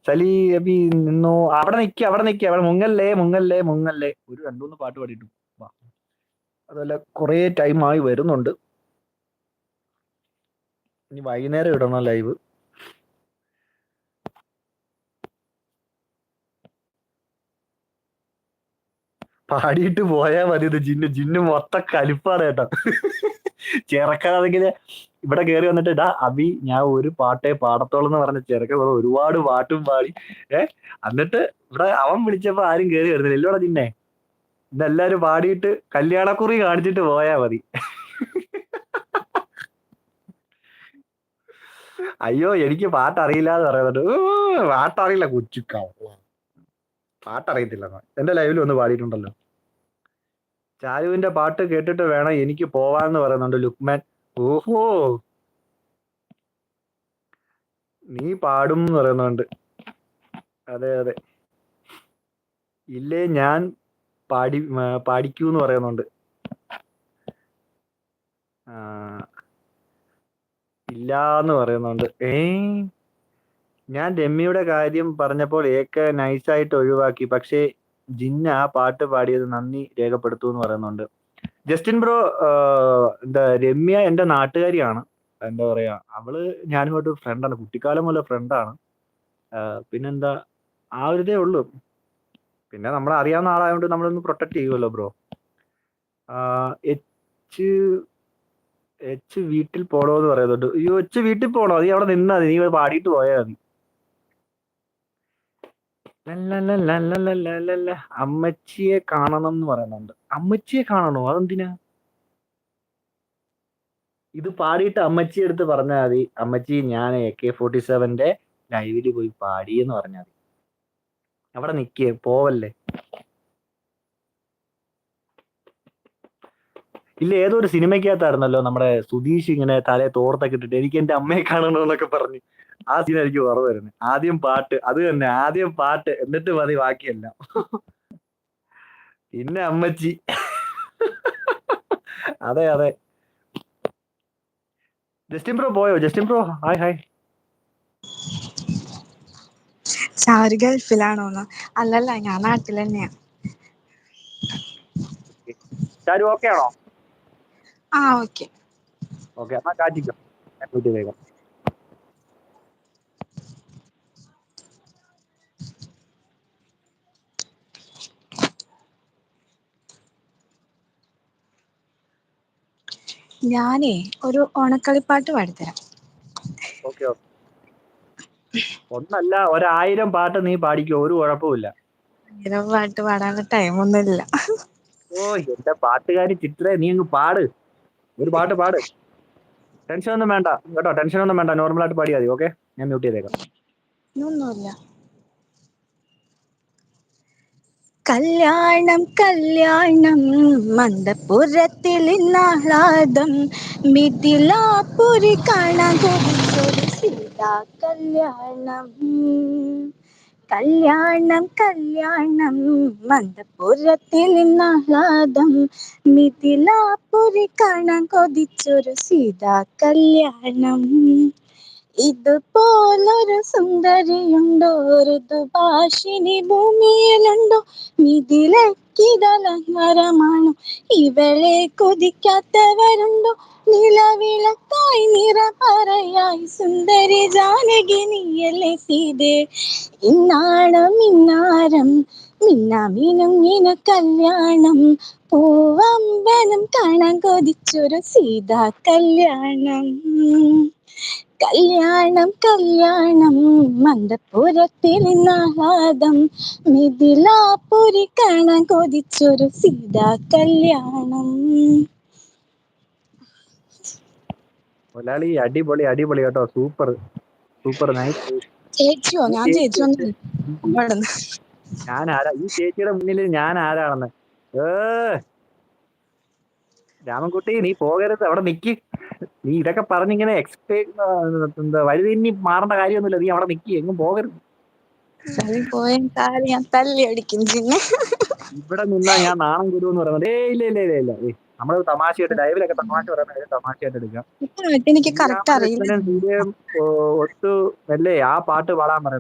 സലി അബി നിന്നോ, അവിടെ നിക്ക് അവിടെ മുങ്ങല്ലേ മുങ്ങല്ലേ മുങ്ങല്ലേ. ഒരു 2-3 പാട്ട് പാടിയിട്ടു വാ. അതല്ല കൊറേ ടൈമായി വരുന്നുണ്ട്. ഇനി വൈകുന്നേരം ഇടണം ലൈവ്. പാടിയിട്ട് പോയാ മതി. ഇത് ജിന്നു മൊത്തം കലിപ്പാണ് കേട്ടോ. ചെറുക്കാണെങ്കിൽ ഇവിടെ കയറി വന്നിട്ട് ഇടാ അബി ഞാൻ ഒരു പാട്ടേ പാടത്തോളം എന്ന് പറഞ്ഞ ചെറുക്ക ഒരുപാട് പാട്ടും പാടി. എന്നിട്ട് ഇവിടെ അവൻ വിളിച്ചപ്പോ ആരും കയറി വരുന്നില്ല. ഇല്ലോടെ ജിന്നെ, ഇതെല്ലാരും പാടിയിട്ട് കല്യാണക്കുറി കാണിച്ചിട്ട് പോയാ മതി. അയ്യോ എനിക്ക് പാട്ടറിയില്ല എന്ന് പറയുന്നുണ്ട്. പാട്ടറിയില്ല കൊച്ചുക്കാവ്, പാട്ടറിയത്തില്ല. എന്റെ ലൈവിൽ ഒന്ന് പാടിയിട്ടുണ്ടല്ലോ. ചാരുവിന്റെ പാട്ട് കേട്ടിട്ട് വേണം എനിക്ക് പോവാന്ന് പറയുന്നുണ്ട് ലുക്മാൻ. ഓഹോ, നീ പാടും എന്ന് പറയുന്നുണ്ട്. അതെ അതെ, ഇല്ലേ ഞാൻ പാടിക്കൂന്ന് പറയുന്നുണ്ട്. ഇല്ലാന്ന് പറയുന്നുണ്ട്. ഞാൻ രമ്യയുടെ കാര്യം പറഞ്ഞപ്പോൾ ഏക്ക നൈസായിട്ട് ഒഴിവാക്കി, പക്ഷേ ജിന്ന ആ പാട്ട് പാടിയത് നന്ദി രേഖപ്പെടുത്തു എന്ന് പറയുന്നുണ്ട്. ജസ്റ്റിൻ ബ്രോ, എന്താ രമ്യ എന്റെ നാട്ടുകാരിയാണ്. എന്താ പറയാ, അവള് ഞാനുമായിട്ട് ഫ്രണ്ടാണ്, കുട്ടിക്കാലം മുതലേ ഫ്രണ്ടാണ്. പിന്നെന്താ, ആ ഒരു ഇതേ ഉള്ളൂ. പിന്നെ നമ്മളെ അറിയാവുന്ന ആളായതുകൊണ്ട് നമ്മളൊന്ന് പ്രൊട്ടക്ട് ചെയ്യുമല്ലോ ബ്രോ. എച്ച് വീട്ടിൽ പോണോന്ന് പറയുന്നുണ്ട്. അയ്യോ എച്ച് വീട്ടിൽ പോണോ? നീ അവിടെ നിന്നാ മതി, നീ പാടിയിട്ട് പോയാ മതി. അമ്മച്ചിയെ കാണണം എന്ന് പറയുന്നുണ്ട്. അമ്മച്ചിയെ കാണണോ? അതെന്തിനാ? ഇത് പാടിയിട്ട് അമ്മച്ചിയെ എടുത്ത് പറഞ്ഞാൽ മതി, അമ്മച്ചി ഞാൻ AK47 ലൈവില് പോയി പാടി എന്ന് പറഞ്ഞാൽ മതി. അവിടെ നിക്കേ, പോവല്ലേ. ഇല്ല, ഏതോ ഒരു സിനിമയ്ക്കകത്തായിരുന്നല്ലോ നമ്മുടെ സുധീഷ് ഇങ്ങനെ തലയെ തോർത്തൊക്കെ ഇട്ടിട്ട് എനിക്ക് എന്റെ അമ്മയെ കാണണമെന്നൊക്കെ പറഞ്ഞ്. ആ സീനായിരിക്കും ഓർമ്മ വരുന്നത്. ആദ്യം പാട്ട്, അത് തന്നെ, ആദ്യം പാട്ട്, എന്നിട്ട് മതി ബാക്കിയെല്ലാം. പിന്നെ അമ്മച്ചി. അതെ അതെ. ജസ്റ്റിൻ ബ്രോ പോയോ? Justin bro hi hi. Charu ഗൾഫിലാണോന്ന്? അല്ലല്ല, ഞാൻ നാട്ടിൽ തന്നെയാ. ചാരു ഓക്കെ ആണോ? ഓക്കെ ഓക്കെ, എന്നാ കാറ്റിക്കോ. വേഗം ഞാനേ ഒരു ഓണക്കളിപ്പാട്ട് പാടിത്തരാം. Okay okay. ഒന്നല്ല 1000 പാട്ട് നീ പാടിക്കോ, ഒരു കുഴപ്പമില്ല. ഇങ്ങനെ പാട്ട് പാടാനുള്ള ടൈമൊന്നുമില്ല. ഓ എന്റെ പാട്ടുകാരി ചിത്രേ, നീ അങ്ങ് പാട്, ഒരു പാട്ട് പാട്. ടെൻഷൻ ഒന്നും വേണ്ട കേട്ടോ, ടെൻഷൻ ഒന്നും വേണ്ട, നോർമലായിട്ട് പാടിയാൽ മതി. ഓക്കെ, ഞാൻ മ്യൂട്ട് ചെയ്തേക്കാം. ഒന്നുമില്ല. കല്യാണം കല്യാണം മന്ദപുരത്തിൽ ഇന്നാഹ്ലാദം, മിഥിലാപുരി കാണാൻ കൊതിച്ചൊരു സീതാ കല്യാണം. കല്യാണം കല്യാണം മന്ദപുരത്തിൽ ഇന്നാഹ്ലാദം, മിഥിലാപുരി കാണാൻ കൊതിച്ചൊരു സീതാ കല്യാണം. ഇതുപോലൊരു സുന്ദരിയുണ്ടോ, ഋതുഭാഷിണി ഭൂമിയിലുണ്ടോ, മിഥിലക്കിതലഹരമാണോ, ഇവളെ കൊതിക്കാത്തവരുണ്ടോ, നിലവിളക്കായി നിറപറയായി സുന്ദരി ജാനകി നീയല്ലേ സീതേ. ഇന്നാണം ഇന്നാരം മിന്നാമിനുങ്ങിന കല്യാണം, പൂവമ്പനം കാണാൻ കൊതിച്ചൊരു സീതാ കല്യാണം. കല്യാണം കല്യാണം മന്ദപുരത്തിൽ ഇന്നാഹ്ലാദം, മിഥിലാപുരി കാണാൻ കൊതിച്ചൊരു സീതാ കല്യാണം. മൊലാളി അടിപൊളി അടിപൊളി കേട്ടോ, സൂപ്പർ സൂപ്പർ, നൈസ്. ചേച്ചിയോ? ഞാൻ ചേച്ചി ഞാൻ ആരാ ഈ ചേച്ചിയുടെ മുന്നിൽ, ഞാൻ ആരാണെന്ന്? രാമൻകുട്ടി നീ പോകരുത്, അവിടെ നിക്ക്. നീ ഇതൊക്കെ പറഞ്ഞിങ്ങനെ എന്താ വഴുതിന്നി മാറേണ്ട കാര്യമൊന്നുമില്ല. നീ അവിടെ നിക്ക്, എങ്ങും പോകരുത്. പോയ കാര്യം ഞാൻ തല്ലി അടിക്കും. ഇവിടെ നിന്നാ ഞാൻ നാണം കൂടുമെന്ന് പറയുന്നത്. ഇല്ല ഇല്ല ഇല്ല ഇല്ല. നമ്മള് തമാശയായിട്ട് ലൈവിലൊക്കെ തമാശ പറയുന്ന തമാശയായിട്ട് എടുക്കാം. എനിക്ക് കറക്റ്റ് അറിയില്ല. ഒത്തു അല്ലേ ആ പാട്ട് പാടാൻ പറയുന്നത്.